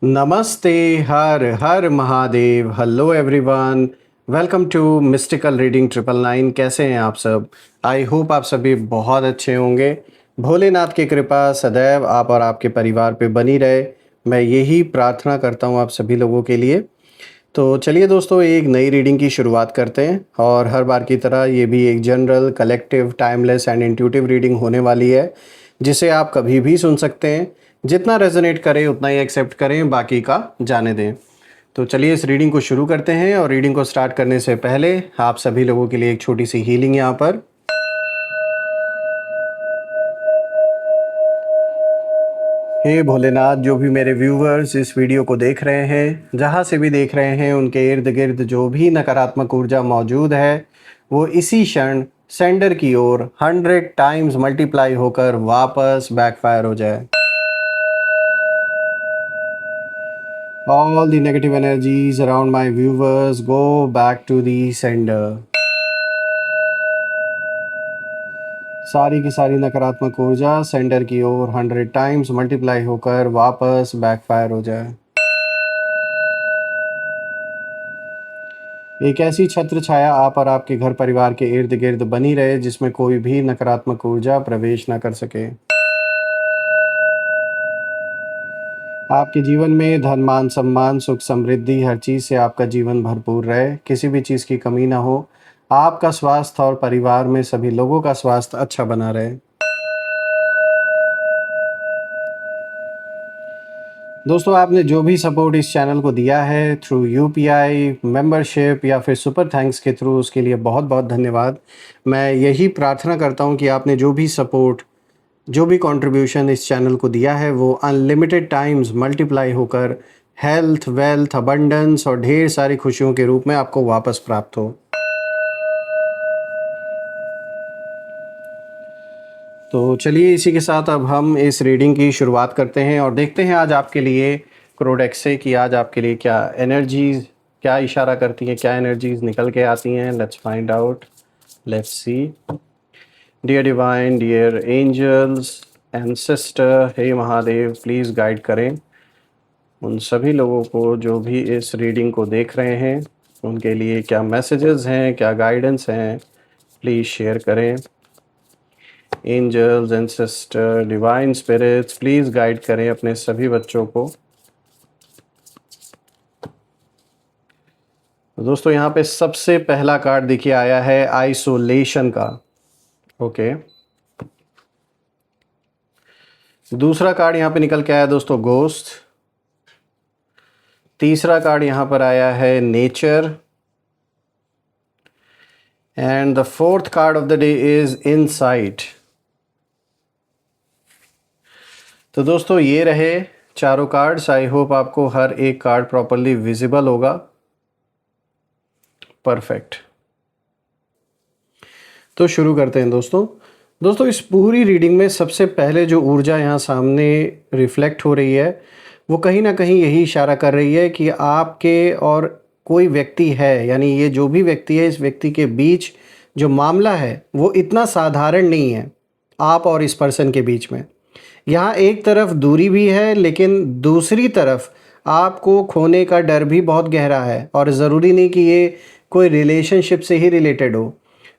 नमस्ते। हर हर Mahadev. Hello everyone, welcome to mystical reading 999। कैसे हैं आप सब? आई होप आप सभी बहुत अच्छे होंगे। भोलेनाथ की कृपा सदैव आप और आपके परिवार पे बनी रहे, मैं यही प्रार्थना करता हूँ आप सभी लोगों के लिए। तो चलिए दोस्तों, एक नई रीडिंग की शुरुआत करते हैं और हर बार की तरह ये भी एक general, collective, timeless and intuitive reading होने वाली है, जिसे आप कभी भी सुन सकते हैं। जितना रेजोनेट करे उतना ही एक्सेप्ट करें, बाकी का जाने दें। तो चलिए इस रीडिंग को शुरू करते हैं। और रीडिंग को स्टार्ट करने से पहले आप सभी लोगों के लिए एक छोटी सी हीलिंग यहाँ पर। हे भोलेनाथ, जो भी मेरे व्यूवर्स इस वीडियो को देख रहे हैं, जहाँ से भी देख रहे हैं, उनके इर्द गिर्द जो भी नकारात्मक ऊर्जा मौजूद है वो इसी क्षण सेंडर की ओर 100 टाइम्स मल्टीप्लाई होकर वापस बैकफायर हो जाए। All the negative energies around my viewers go back to the sender. सारी की सारी नकारात्मक ऊर्जा सेंडर की ओर 100 टाइम्स मल्टीप्लाई होकर वापस बैकफायर हो जाए। एक ऐसी छत्र छाया आप और आपके घर परिवार के इर्द गिर्द बनी रहे, जिसमें कोई भी नकारात्मक ऊर्जा प्रवेश न कर सके। आपके जीवन में धन, मान, सम्मान, सुख, समृद्धि, हर चीज़ से आपका जीवन भरपूर रहे, किसी भी चीज़ की कमी ना हो। आपका स्वास्थ्य और परिवार में सभी लोगों का स्वास्थ्य अच्छा बना रहे। दोस्तों, आपने जो भी सपोर्ट इस चैनल को दिया है थ्रू यूपीआई, मेंबरशिप या फिर सुपर थैंक्स के थ्रू, उसके लिए बहुत बहुत धन्यवाद। मैं यही प्रार्थना करता हूं कि आपने जो भी सपोर्ट, जो भी कंट्रीब्यूशन इस चैनल को दिया है, वो अनलिमिटेड टाइम्स मल्टीप्लाई होकर हेल्थ, वेल्थ, अबंडेंस और ढेर सारी खुशियों के रूप में आपको वापस प्राप्त हो। तो चलिए इसी के साथ अब हम इस रीडिंग की शुरुआत करते हैं और देखते हैं आज आपके लिए क्रोडेक्स से कि आज आपके लिए क्या एनर्जीज, क्या इशारा करती हैं, क्या एनर्जीज निकल के आती हैं। Let's find out, let's see. Dear divine, dear angels and sister, हे महादेव, प्लीज़ गाइड करें उन सभी लोगों को जो भी इस रीडिंग को देख रहे हैं। उनके लिए क्या मैसेजेस हैं, क्या गाइडेंस हैं, प्लीज़ शेयर करें। Angels and sister, divine spirits, please guide करें अपने सभी बच्चों को। दोस्तों, यहाँ पे सबसे पहला कार्ड देखिए आया है आइसोलेशन का। ओके, दूसरा कार्ड यहाँ पे निकल के आया दोस्तों गोस्ट। तीसरा कार्ड यहाँ पर आया है nature. And the fourth card of the day is insight. तो दोस्तों, ये रहे चारों कार्ड्स। आई होप आपको हर एक कार्ड प्रॉपरली विजिबल होगा। परफेक्ट। तो शुरू करते हैं दोस्तों, इस पूरी रीडिंग में सबसे पहले जो ऊर्जा यहाँ सामने रिफ्लेक्ट हो रही है, वो कहीं ना कहीं यही इशारा कर रही है कि आपके और कोई व्यक्ति है, यानी ये जो भी व्यक्ति है, इस व्यक्ति के बीच जो मामला है वो इतना साधारण नहीं है आप और इस पर्सन के बीच में। यहाँ एक तरफ दूरी भी है, लेकिन दूसरी तरफ आपको खोने का डर भी बहुत गहरा है। और ज़रूरी नहीं कि ये कोई रिलेशनशिप से ही रिलेटेड हो,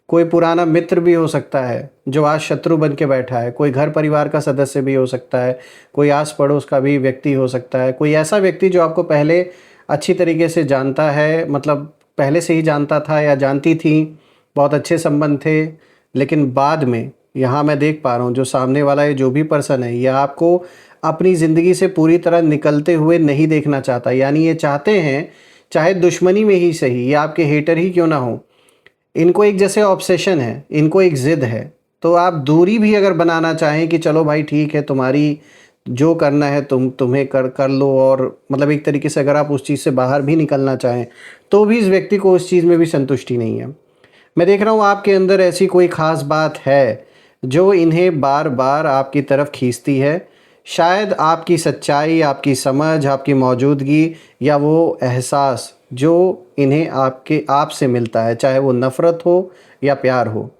कोई पुराना मित्र भी हो सकता है जो आज शत्रु बन के बैठा है, कोई घर परिवार का सदस्य भी हो सकता है, कोई आस पड़ोस का भी व्यक्ति हो सकता है, कोई ऐसा व्यक्ति जो आपको पहले अच्छी तरीके से जानता है, मतलब पहले से ही जानता था या जानती थी, बहुत अच्छे संबंध थे, लेकिन बाद में यहाँ मैं देख पा रहा हूँ जो सामने वाला है, जो भी पर्सन है, यह आपको अपनी ज़िंदगी से पूरी तरह निकलते हुए नहीं देखना चाहता। यानी ये चाहते हैं, चाहे दुश्मनी में ही सही, या आपके हेटर ही क्यों ना हो, इनको एक जैसे ऑब्सेशन है, इनको एक ज़िद है। तो आप दूरी भी अगर बनाना चाहें कि चलो भाई ठीक है, तुम्हारी जो करना है तुम्हें कर लो, और मतलब एक तरीके से अगर आप उस चीज़ से बाहर भी निकलना चाहें, तो भी इस व्यक्ति को उस चीज़ में भी संतुष्टि नहीं है। मैं देख रहा हूँ आपके अंदर ऐसी कोई ख़ास बात है जो इन्हें बार बार आपकी तरफ खींचती है। शायद आपकी सच्चाई, आपकी समझ, आपकी मौजूदगी, या वो एहसास जो इन्हें आपसे मिलता है, चाहे वो नफ़रत हो या प्यार हो।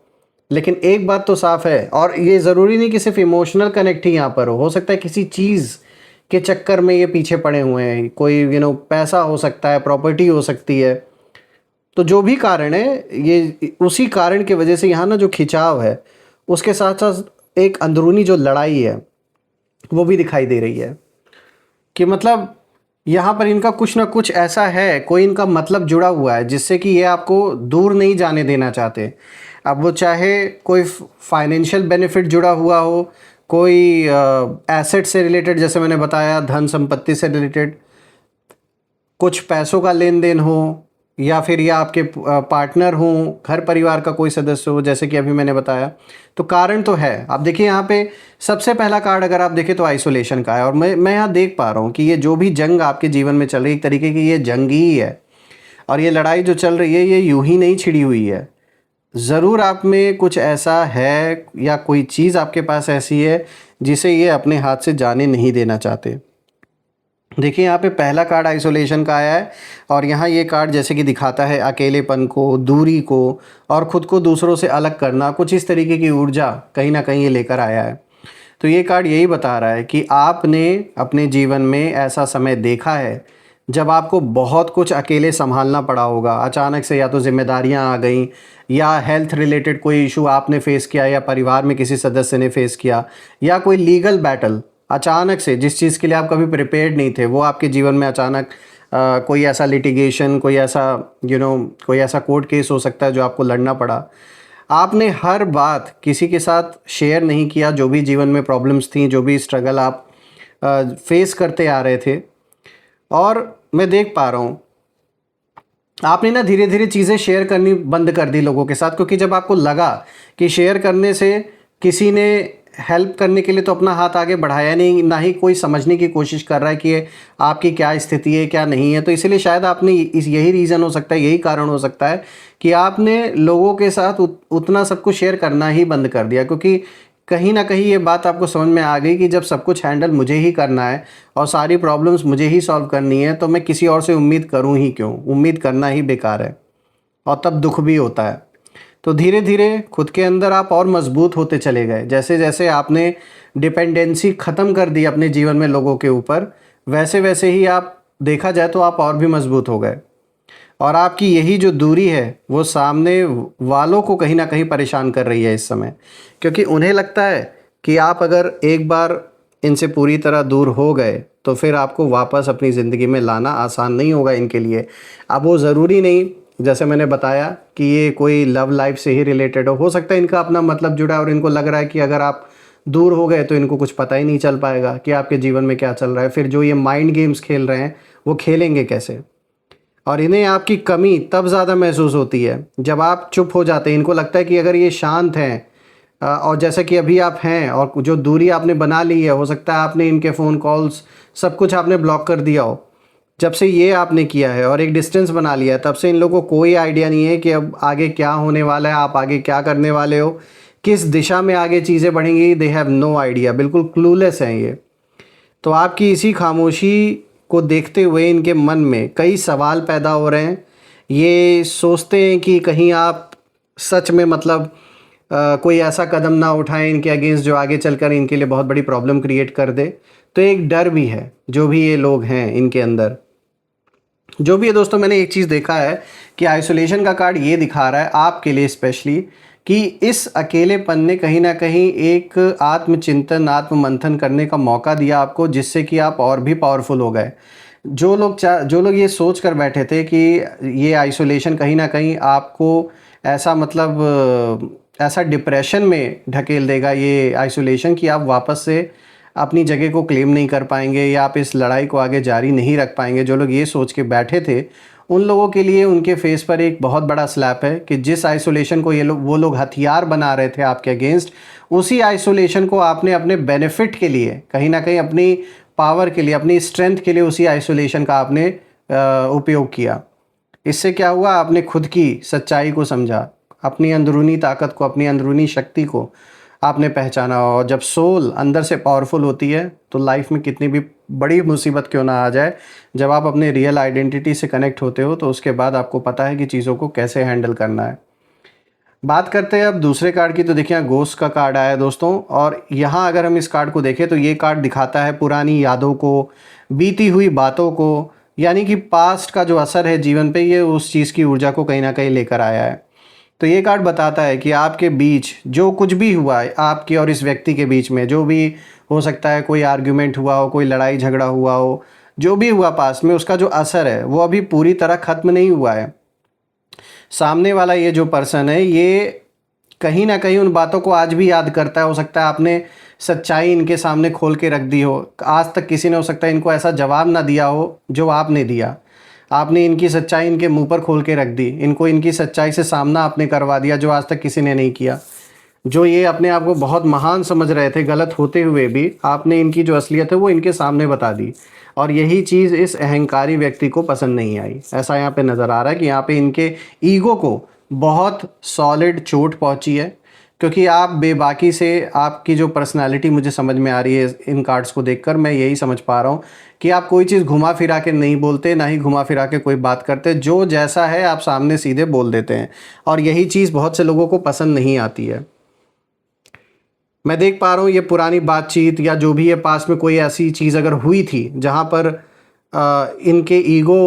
लेकिन एक बात तो साफ़ है, और ये ज़रूरी नहीं कि सिर्फ इमोशनल कनेक्ट ही यहाँ पर हो सकता है किसी चीज़ के चक्कर में ये पीछे पड़े हुए हैं। कोई पैसा हो सकता है, प्रॉपर्टी हो सकती है, तो जो भी कारण है ये उसी कारण की वजह से यहाँ ना जो खिंचाव है उसके साथ साथ एक अंदरूनी जो लड़ाई है वो भी दिखाई दे रही है कि मतलब यहाँ पर इनका कुछ ना कुछ ऐसा है, कोई इनका मतलब जुड़ा हुआ है जिससे कि ये आपको दूर नहीं जाने देना चाहते। अब वो चाहे कोई फाइनेंशियल बेनिफिट जुड़ा हुआ हो, कोई एसेट से रिलेटेड, जैसे मैंने बताया धन संपत्ति से रिलेटेड, कुछ पैसों का लेन देन हो, या फिर ये आपके पार्टनर हों, घर परिवार का कोई सदस्य हो, जैसे कि अभी मैंने बताया। तो कारण तो है। आप देखिए यहाँ पे सबसे पहला कार्ड अगर आप देखें तो आइसोलेशन का है, और मैं यहाँ देख पा रहा हूँ कि ये जो भी जंग आपके जीवन में चल रही है, एक तरीके की ये जंग ही है, और ये लड़ाई जो चल रही है ये यूं ही नहीं छिड़ी हुई है। ज़रूर आप में कुछ ऐसा है या कोई चीज़ आपके पास ऐसी है जिसे ये अपने हाथ से जाने नहीं देना चाहते। देखिए यहाँ पे पहला कार्ड आइसोलेशन का आया है, और यहाँ ये कार्ड जैसे कि दिखाता है अकेलेपन को, दूरी को, और ख़ुद को दूसरों से अलग करना, कुछ इस तरीके की ऊर्जा कहीं ना कहीं ये लेकर आया है। तो ये कार्ड यही बता रहा है कि आपने अपने जीवन में ऐसा समय देखा है जब आपको बहुत कुछ अकेले संभालना पड़ा होगा। अचानक से या तो जिम्मेदारियां आ गई, या हेल्थ रिलेटेड कोई इशू आपने फेस किया, या परिवार में किसी सदस्य ने फेस किया, या कोई लीगल बैटल अचानक से, जिस चीज़ के लिए आप कभी प्रिपेयर्ड नहीं थे, वो आपके जीवन में अचानक कोई ऐसा लिटिगेशन, कोई ऐसा कोई ऐसा कोर्ट केस हो सकता है जो आपको लड़ना पड़ा। आपने हर बात किसी के साथ शेयर नहीं किया, जो भी जीवन में प्रॉब्लम्स थी, जो भी स्ट्रगल आप फेस करते आ रहे थे। और मैं देख पा रहा हूँ आपने ना धीरे धीरे चीज़ें शेयर करनी बंद कर दी लोगों के साथ, क्योंकि जब आपको लगा कि शेयर करने से किसी ने हेल्प करने के लिए तो अपना हाथ आगे बढ़ाया नहीं, ना ही कोई समझने की कोशिश कर रहा है कि ये आपकी क्या स्थिति है, क्या नहीं है, तो इसलिए शायद आपने यही रीज़न हो सकता है, यही कारण हो सकता है कि आपने लोगों के साथ उतना सब कुछ शेयर करना ही बंद कर दिया। क्योंकि कहीं ना कहीं ये बात आपको समझ में आ गई कि जब सब कुछ हैंडल मुझे ही करना है और सारी प्रॉब्लम्स मुझे ही सॉल्व करनी है, तो मैं किसी और से उम्मीद करूं ही क्यों, उम्मीद करना ही बेकार है, और तब दुख भी होता है। तो धीरे धीरे खुद के अंदर आप और मजबूत होते चले गए। जैसे जैसे आपने डिपेंडेंसी ख़त्म कर दी अपने जीवन में लोगों के ऊपर, वैसे वैसे ही आप, देखा जाए तो आप और भी मजबूत हो गए। और आपकी यही जो दूरी है वो सामने वालों को कहीं ना कहीं परेशान कर रही है इस समय, क्योंकि उन्हें लगता है कि आप अगर एक बार इनसे पूरी तरह दूर हो गए तो फिर आपको वापस अपनी ज़िंदगी में लाना आसान नहीं होगा इनके लिए। अब वो ज़रूरी नहीं, जैसे मैंने बताया कि ये कोई लव लाइफ से ही रिलेटेड हो सकता है इनका अपना मतलब जुड़ा है, और इनको लग रहा है कि अगर आप दूर हो गए तो इनको कुछ पता ही नहीं चल पाएगा कि आपके जीवन में क्या चल रहा है। फिर जो ये माइंड गेम्स खेल रहे हैं वो खेलेंगे कैसे, और इन्हें आपकी कमी तब ज़्यादा महसूस होती है जब आप चुप हो जाते हैं। इनको लगता है कि अगर ये शांत हैं, और जैसे कि अभी आप हैं, और जो दूरी आपने बना ली है, हो सकता है आपने इनके फ़ोन कॉल्स सब कुछ आपने ब्लॉक कर दिया हो। जब से ये आपने किया है और एक डिस्टेंस बना लिया है, तब से इन लोगों को कोई आइडिया नहीं है कि अब आगे क्या होने वाला है, आप आगे क्या करने वाले हो, किस दिशा में आगे चीज़ें बढ़ेंगी। दे हैव नो आइडिया, बिल्कुल क्लूलेस हैं ये। तो आपकी इसी खामोशी को देखते हुए इनके मन में कई सवाल पैदा हो रहे हैं। ये सोचते हैं कि कहीं आप सच में मतलब कोई ऐसा कदम ना उठाएं इनके अगेंस्ट जो आगे चलकर इनके लिए बहुत बड़ी प्रॉब्लम क्रिएट कर दे। तो एक डर भी है जो भी ये लोग हैं इनके अंदर। जो भी है दोस्तों, मैंने एक चीज़ देखा है कि आइसोलेशन का कार्ड ये दिखा रहा है आपके लिए स्पेशली कि इस अकेलेपन ने कहीं ना कहीं एक आत्मचिंतन, आत्ममंथन करने का मौका दिया आपको, जिससे कि आप और भी पावरफुल हो गए। जो लोग ये सोच कर बैठे थे कि ये आइसोलेशन कहीं ना कहीं आपको ऐसा मतलब ऐसा डिप्रेशन में ढकेल देगा, ये आइसोलेशन, कि आप वापस से अपनी जगह को क्लेम नहीं कर पाएंगे या आप इस लड़ाई को आगे जारी नहीं रख पाएंगे। जो लोग ये सोच के बैठे थे उन लोगों के लिए उनके फेस पर एक बहुत बड़ा स्लैप है कि जिस आइसोलेशन को वो लोग हथियार बना रहे थे आपके अगेंस्ट, उसी आइसोलेशन को आपने अपने बेनिफिट के लिए, कहीं ना कहीं अपनी पावर के लिए, अपनी स्ट्रेंथ के लिए उसी आइसोलेशन का आपने उपयोग किया। इससे क्या हुआ, आपने खुद की सच्चाई को समझा, अपनी अंदरूनी ताकत को, अपनी अंदरूनी शक्ति को आपने पहचाना। और जब सोल अंदर से पावरफुल होती है तो लाइफ में कितनी भी बड़ी मुसीबत क्यों ना आ जाए, जब आप अपने रियल आइडेंटिटी से कनेक्ट होते हो तो उसके बाद आपको पता है कि चीज़ों को कैसे हैंडल करना है। बात करते हैं अब दूसरे कार्ड की। तो देखिए यहाँ घोस्ट का कार्ड आया है दोस्तों, और यहाँ अगर हम इस कार्ड को देखें तो ये कार्ड दिखाता है पुरानी यादों को, बीती हुई बातों को, यानी कि पास्ट का जो असर है जीवन पे, ये उस चीज़ की ऊर्जा को कहीं ना कहीं लेकर आया है। तो ये कार्ड बताता है कि आपके बीच जो कुछ भी हुआ है, आपके और इस व्यक्ति के बीच में जो भी हो सकता है, कोई आर्ग्यूमेंट हुआ हो, कोई लड़ाई झगड़ा हुआ हो, जो भी हुआ पास्ट में, उसका जो असर है वो अभी पूरी तरह ख़त्म नहीं हुआ है। सामने वाला ये जो पर्सन है, ये कहीं ना कहीं उन बातों को आज भी याद करता है। हो सकता है आपने सच्चाई इनके सामने खोल के रख दी हो, आज तक किसी ने हो सकता है इनको ऐसा जवाब ना दिया हो जो आपने दिया। आपने इनकी सच्चाई इनके मुंह पर खोल के रख दी, इनको इनकी सच्चाई से सामना आपने करवा दिया जो आज तक किसी ने नहीं किया। जो ये अपने आप को बहुत महान समझ रहे थे, गलत होते हुए भी आपने इनकी जो असलियत है वो इनके सामने बता दी। और यही चीज़ इस अहंकारी व्यक्ति को पसंद नहीं आई। ऐसा यहाँ पे नज़र आ रहा है कि यहाँ पे इनके ईगो को बहुत सॉलिड चोट पहुँची है, क्योंकि आप बेबाकी से, आपकी जो पर्सनालिटी मुझे समझ में आ रही है इन कार्ड्स को देखकर, मैं यही समझ पा रहा हूँ कि आप कोई चीज़ घुमा फिरा के नहीं बोलते, ना ही घुमा फिरा के कोई बात करते। जो जैसा है आप सामने सीधे बोल देते हैं, और यही चीज़ बहुत से लोगों को पसंद नहीं आती है। मैं देख पा रहा हूँ ये पुरानी बातचीत या जो भी है, पास में कोई ऐसी चीज़ अगर हुई थी जहाँ पर इनके ईगो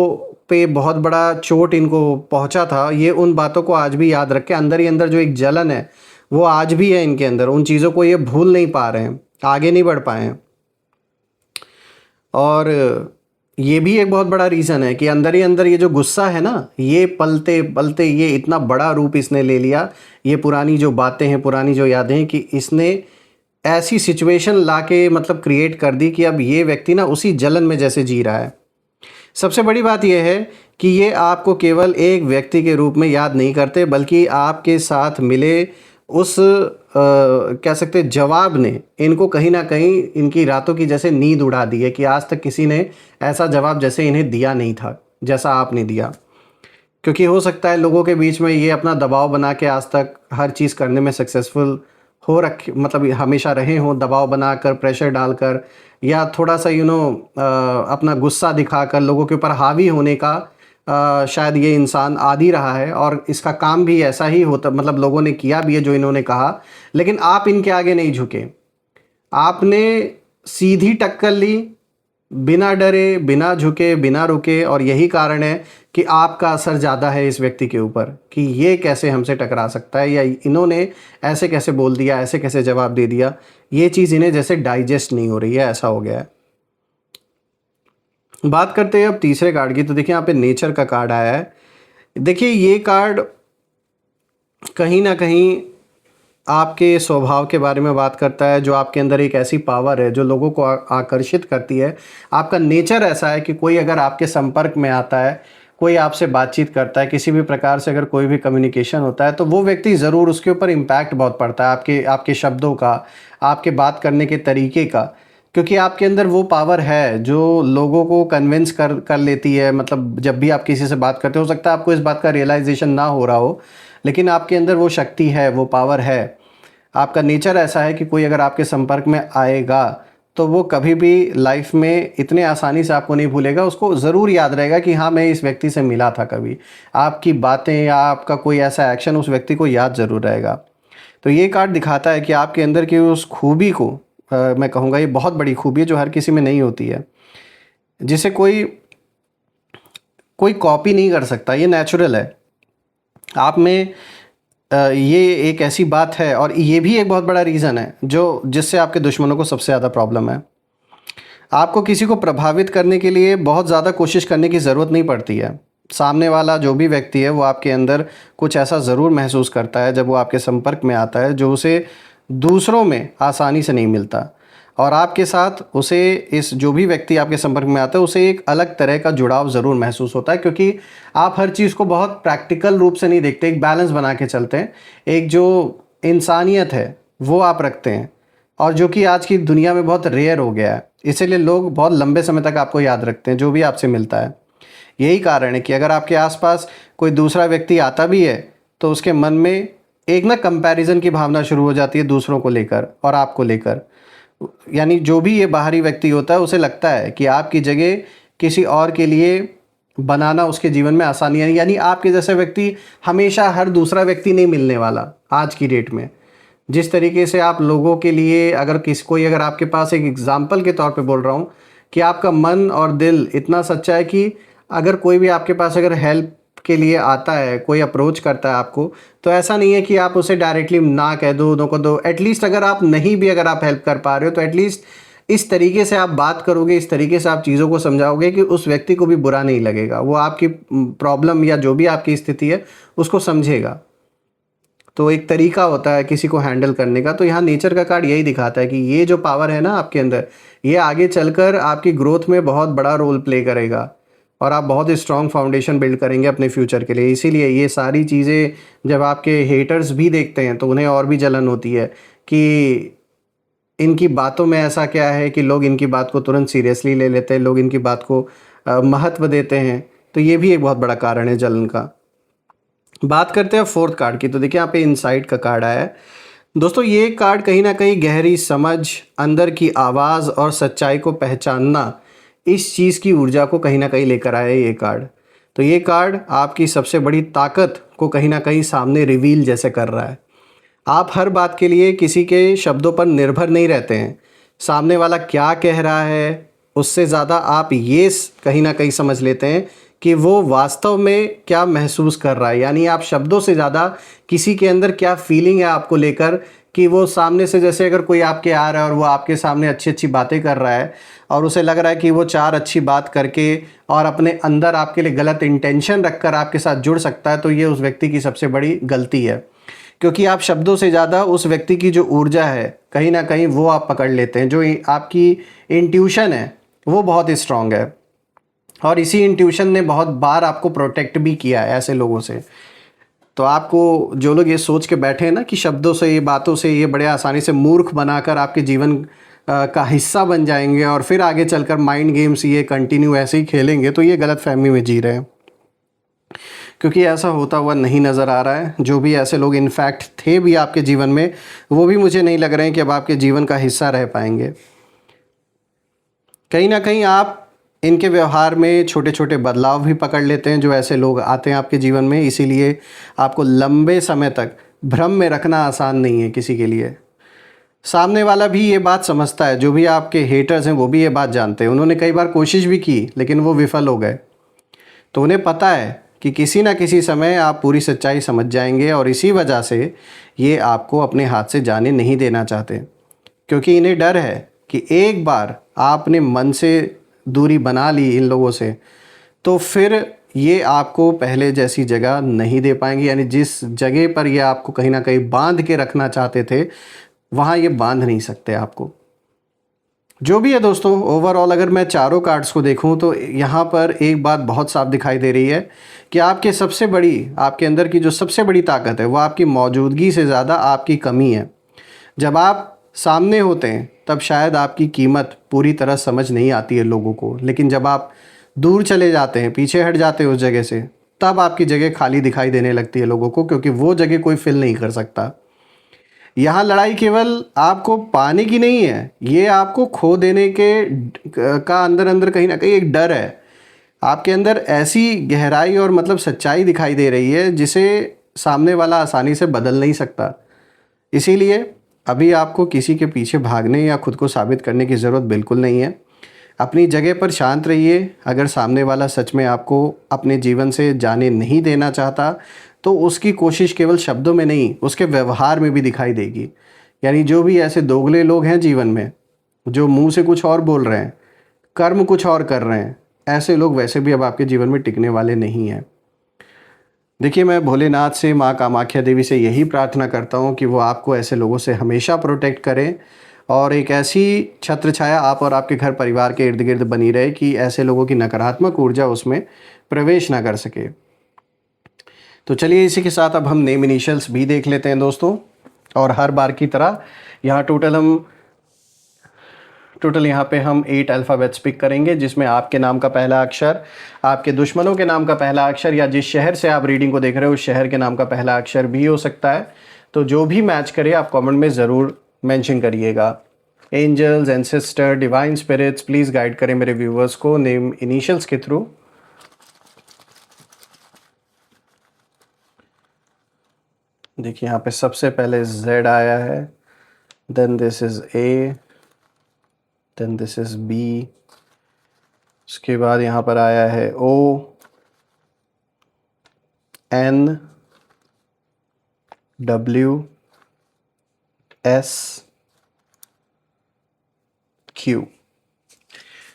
पे बहुत बड़ा चोट इनको पहुँचा था, ये उन बातों को आज भी याद रख के अंदर ही अंदर जो एक जलन है वो आज भी है इनके अंदर। उन चीज़ों को ये भूल नहीं पा रहे हैं, आगे नहीं बढ़ पाए हैं। और ये भी एक बहुत बड़ा रीज़न है कि अंदर ही अंदर ये जो गुस्सा है ना, ये पलते पलते ये इतना बड़ा रूप इसने ले लिया। ये पुरानी जो बातें हैं, पुरानी जो यादें हैं, कि इसने ऐसी सिचुएशन लाके मतलब क्रिएट कर दी कि अब ये व्यक्ति ना उसी जलन में जैसे जी रहा है। सबसे बड़ी बात यह है कि ये आपको केवल एक व्यक्ति के रूप में याद नहीं करते, बल्कि आपके साथ मिले उस कह सकते जवाब ने इनको कहीं ना कहीं इनकी रातों की जैसे नींद उड़ा दी है, कि आज तक किसी ने ऐसा जवाब जैसे इन्हें दिया नहीं था जैसा आपने दिया। क्योंकि हो सकता है लोगों के बीच में ये अपना दबाव बना के आज तक हर चीज़ करने में सक्सेसफुल हो रखे, मतलब हमेशा रहे हों, दबाव बनाकर, प्रेशर डालकर, या थोड़ा सा अपना गुस्सा दिखाकर लोगों के ऊपर हावी होने का शायद ये इंसान आदी रहा है। और इसका काम भी ऐसा ही होता, मतलब लोगों ने किया भी है जो इन्होंने कहा, लेकिन आप इनके आगे नहीं झुके। आपने सीधी टक्कर ली, बिना डरे, बिना झुके, बिना रुके। और यही कारण है कि आपका असर ज़्यादा है इस व्यक्ति के ऊपर, कि ये कैसे हमसे टकरा सकता है, या इन्होंने ऐसे कैसे बोल दिया, ऐसे कैसे जवाब दे दिया। ये चीज़ इन्हें जैसे डाइजेस्ट नहीं हो रही है, ऐसा हो गया है। बात करते हैं अब तीसरे कार्ड की। तो देखिए यहाँ पे नेचर का कार्ड आया है। देखिए ये कार्ड कहीं ना कहीं आपके स्वभाव के बारे में बात करता है, जो आपके अंदर एक ऐसी पावर है जो लोगों को आकर्षित करती है। आपका नेचर ऐसा है कि कोई अगर आपके संपर्क में आता है, कोई आपसे बातचीत करता है, किसी भी प्रकार से अगर कोई भी कम्युनिकेशन होता है, तो वो व्यक्ति ज़रूर, उसके ऊपर इम्पैक्ट बहुत पड़ता है आपके शब्दों का, आपके बात करने के तरीके का। क्योंकि आपके अंदर वो पावर है जो लोगों को कन्विंस कर लेती है। मतलब जब भी आप किसी से बात करते हो सकता है आपको इस बात का रियलाइजेशन ना हो रहा हो, लेकिन आपके अंदर वो शक्ति है, वो पावर है। आपका नेचर ऐसा है कि कोई अगर आपके संपर्क में आएगा तो वो कभी भी लाइफ में इतने आसानी से आपको नहीं भूलेगा। उसको ज़रूर याद रहेगा कि हाँ, मैं इस व्यक्ति से मिला था कभी। आपकी बातें या आपका कोई ऐसा एक्शन उस व्यक्ति को याद ज़रूर रहेगा। तो ये कार्ड दिखाता है कि आपके अंदर की उस खूबी को, मैं कहूँगा ये बहुत बड़ी खूबी है जो हर किसी में नहीं होती है, जिसे कोई कॉपी नहीं कर सकता। ये नेचुरल है आप में। ये एक ऐसी बात है, और ये भी एक बहुत बड़ा रीज़न है जिससे आपके दुश्मनों को सबसे ज़्यादा प्रॉब्लम है। आपको किसी को प्रभावित करने के लिए बहुत ज़्यादा कोशिश करने की ज़रूरत नहीं पड़ती है। सामने वाला जो भी व्यक्ति है वो आपके अंदर कुछ ऐसा ज़रूर महसूस करता है जब वो आपके संपर्क में आता है, जो उसे दूसरों में आसानी से नहीं मिलता। और आपके साथ उसे, जो भी व्यक्ति आपके संपर्क में आता है, उसे एक अलग तरह का जुड़ाव ज़रूर महसूस होता है, क्योंकि आप हर चीज़ को बहुत प्रैक्टिकल रूप से नहीं देखते, एक बैलेंस बना के चलते हैं। एक जो इंसानियत है वो आप रखते हैं, और जो कि आज की दुनिया में बहुत रेयर हो गया है। इसीलिए लोग बहुत लंबे समय तक आपको याद रखते हैं जो भी आपसे मिलता है। यही कारण है कि अगर आपके आसपास कोई दूसरा व्यक्ति आता भी है तो उसके मन में एक ना कंपैरिजन की भावना शुरू हो जाती है दूसरों को लेकर और आपको लेकर। यानी जो भी ये बाहरी व्यक्ति होता है उसे लगता है कि आपकी जगह किसी और के लिए बनाना उसके जीवन में आसानियाँ, यानी आपके जैसा व्यक्ति हमेशा हर दूसरा व्यक्ति नहीं मिलने वाला आज की डेट में। जिस तरीके से आप लोगों के लिए, अगर कोई अगर आपके पास, एक एग्जाम्पल के तौर पे बोल रहा हूँ कि आपका मन और दिल इतना सच्चा है कि अगर कोई भी आपके पास अगर हेल्प के लिए आता है, कोई अप्रोच करता है आपको, तो ऐसा नहीं है कि आप उसे डायरेक्टली ना कह दो, नो को दो। एटलीस्ट अगर आप नहीं भी अगर आप हेल्प कर पा रहे हो तो एटलीस्ट इस तरीके से आप बात करोगे, इस तरीके से आप चीज़ों को समझाओगे कि उस व्यक्ति को भी बुरा नहीं लगेगा, वो आपकी प्रॉब्लम या जो भी आपकी स्थिति है उसको समझेगा। तो एक तरीका होता है किसी को हैंडल करने का। तो यहाँ नेचर का कार्ड यही दिखाता है कि ये जो पावर है ना आपके अंदर, ये आगे चलकर आपकी ग्रोथ में बहुत बड़ा रोल प्ले करेगा और आप बहुत स्ट्रॉन्ग फाउंडेशन बिल्ड करेंगे अपने फ्यूचर के लिए। इसीलिए ये सारी चीज़ें जब आपके हेटर्स भी देखते हैं तो उन्हें और भी जलन होती है कि इनकी बातों में ऐसा क्या है कि लोग इनकी बात को तुरंत सीरियसली ले लेते हैं, लोग इनकी बात को महत्व देते हैं। तो ये भी एक बहुत बड़ा कारण है जलन का। बात करते हैं फोर्थ कार्ड की। तो देखिए यहाँ पे इनसाइट का कार्ड आया है दोस्तों। ये कार्ड कहीं ना कहीं गहरी समझ, अंदर की आवाज़ और सच्चाई को पहचानना, इस चीज़ की ऊर्जा को कहीं ना कहीं लेकर आया है ये कार्ड। तो ये कार्ड आपकी सबसे बड़ी ताकत को कहीं ना कहीं सामने रिवील जैसे कर रहा है। आप हर बात के लिए किसी के शब्दों पर निर्भर नहीं रहते हैं। सामने वाला क्या कह रहा है उससे ज़्यादा आप ये कहीं ना कहीं समझ लेते हैं कि वो वास्तव में क्या महसूस कर रहा है। यानी आप शब्दों से ज़्यादा किसी के अंदर क्या फीलिंग है आपको लेकर, कि वो सामने से, जैसे अगर कोई आपके आ रहा है और वो आपके सामने अच्छी अच्छी बातें कर रहा है और उसे लग रहा है कि वो चार अच्छी बात करके और अपने अंदर आपके लिए गलत इंटेंशन रखकर आपके साथ जुड़ सकता है, तो ये उस व्यक्ति की सबसे बड़ी गलती है। क्योंकि आप शब्दों से ज़्यादा उस व्यक्ति की जो ऊर्जा है कहीं ना कहीं वो आप पकड़ लेते हैं। जो आपकी इंट्यूशन है वो बहुत स्ट्रांग है और इसी इंट्यूशन ने बहुत बार आपको प्रोटेक्ट भी किया है ऐसे लोगों से। तो आपको जो लोग ये सोच के बैठे हैं ना कि शब्दों से, ये बातों से ये बड़े आसानी से मूर्ख बनाकर आपके जीवन का हिस्सा बन जाएंगे और फिर आगे चलकर माइंड गेम्स ये कंटिन्यू ऐसे ही खेलेंगे, तो ये गलत फहमी में जी रहे हैं। क्योंकि ऐसा होता हुआ नहीं नज़र आ रहा है। जो भी ऐसे लोग इनफैक्ट थे भी आपके जीवन में, वो भी मुझे नहीं लग रहे हैं कि अब आपके जीवन का हिस्सा रह पाएंगे। कहीं ना कहीं आप इनके व्यवहार में छोटे छोटे बदलाव भी पकड़ लेते हैं जो ऐसे लोग आते हैं आपके जीवन में। इसीलिए आपको लंबे समय तक भ्रम में रखना आसान नहीं है किसी के लिए। सामने वाला भी ये बात समझता है, जो भी आपके हेटर्स हैं वो भी ये बात जानते हैं। उन्होंने कई बार कोशिश भी की लेकिन वो विफल हो गए। तो उन्हें पता है कि किसी ना किसी समय आप पूरी सच्चाई समझ जाएंगे और इसी वजह से ये आपको अपने हाथ से जाने नहीं देना चाहते। क्योंकि इन्हें डर है कि एक बार आपने मन से दूरी बना ली इन लोगों से तो फिर ये आपको पहले जैसी जगह नहीं दे पाएंगे। यानी जिस जगह पर ये आपको कहीं ना कहीं बांध के रखना चाहते थे वहाँ ये बांध नहीं सकते आपको। जो भी है दोस्तों, ओवरऑल अगर मैं चारों कार्ड्स को देखूं तो यहाँ पर एक बात बहुत साफ दिखाई दे रही है कि आपके अंदर की जो सबसे बड़ी ताकत है वो आपकी मौजूदगी से ज़्यादा आपकी कमी है। जब आप सामने होते हैं तब शायद आपकी कीमत पूरी तरह समझ नहीं आती है लोगों को, लेकिन जब आप दूर चले जाते हैं, पीछे हट जाते हैं उस जगह से, तब आपकी जगह खाली दिखाई देने लगती है लोगों को, क्योंकि वो जगह कोई फिल नहीं कर सकता। यहाँ लड़ाई केवल आपको पाने की नहीं है, ये आपको खो देने का अंदर अंदर कहीं ना कहीं एक डर है। आपके अंदर ऐसी गहराई और मतलब सच्चाई दिखाई दे रही है जिसे सामने वाला आसानी से बदल नहीं सकता। इसीलिए अभी आपको किसी के पीछे भागने या खुद को साबित करने की ज़रूरत बिल्कुल नहीं है। अपनी जगह पर शांत रहिए। अगर सामने वाला सच में आपको अपने जीवन से जाने नहीं देना चाहता तो उसकी कोशिश केवल शब्दों में नहीं, उसके व्यवहार में भी दिखाई देगी। यानी जो भी ऐसे दोगले लोग हैं जीवन में, जो मुंह से कुछ और बोल रहे हैं, कर्म कुछ और कर रहे हैं, ऐसे लोग वैसे भी अब आपके जीवन में टिकने वाले नहीं हैं। देखिए, मैं भोलेनाथ से, माँ कामाख्या देवी से यही प्रार्थना करता हूँ कि वो आपको ऐसे लोगों से हमेशा प्रोटेक्ट करें और एक ऐसी छत्र छाया आप और आपके घर परिवार के इर्द गिर्द बनी रहे कि ऐसे लोगों की नकारात्मक ऊर्जा उसमें प्रवेश ना कर सके। तो चलिए, इसी के साथ अब हम नेम इनिशियल्स भी देख लेते हैं दोस्तों। और हर बार की तरह यहाँ टोटल यहाँ पे हम 8 अल्फ़ाबेट्स पिक करेंगे, जिसमें आपके नाम का पहला अक्षर, आपके दुश्मनों के नाम का पहला अक्षर, या जिस शहर से आप रीडिंग को देख रहे हो उस शहर के नाम का पहला अक्षर भी हो सकता है। तो जो भी मैच करे आप कमेंट में ज़रूर मेंशन करिएगा। Angels, ancestor, divine spirits please guide करें मेरे व्यूवर्स को नेम इनिशियल्स के थ्रू। देखिए यहाँ पे सबसे पहले Z आया है, then this is A, then this is B, उसके बाद यहाँ पर आया है O, N, W, S, Q।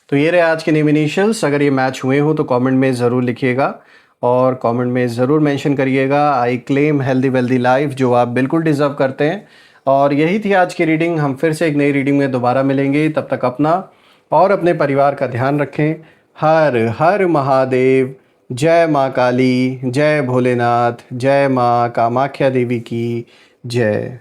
तो ये रहे आज के नेम इनिशियल्स। अगर ये मैच हुए हो तो कमेंट में ज़रूर लिखिएगा और कमेंट में ज़रूर मेंशन करिएगा I claim healthy wealthy life, जो आप बिल्कुल डिज़र्व करते हैं। और यही थी आज की रीडिंग। हम फिर से एक नई रीडिंग में दोबारा मिलेंगे। तब तक अपना और अपने परिवार का ध्यान रखें। हर हर महादेव। जय माँ काली, जय भोलेनाथ, जय माँ कामाख्या देवी की जय।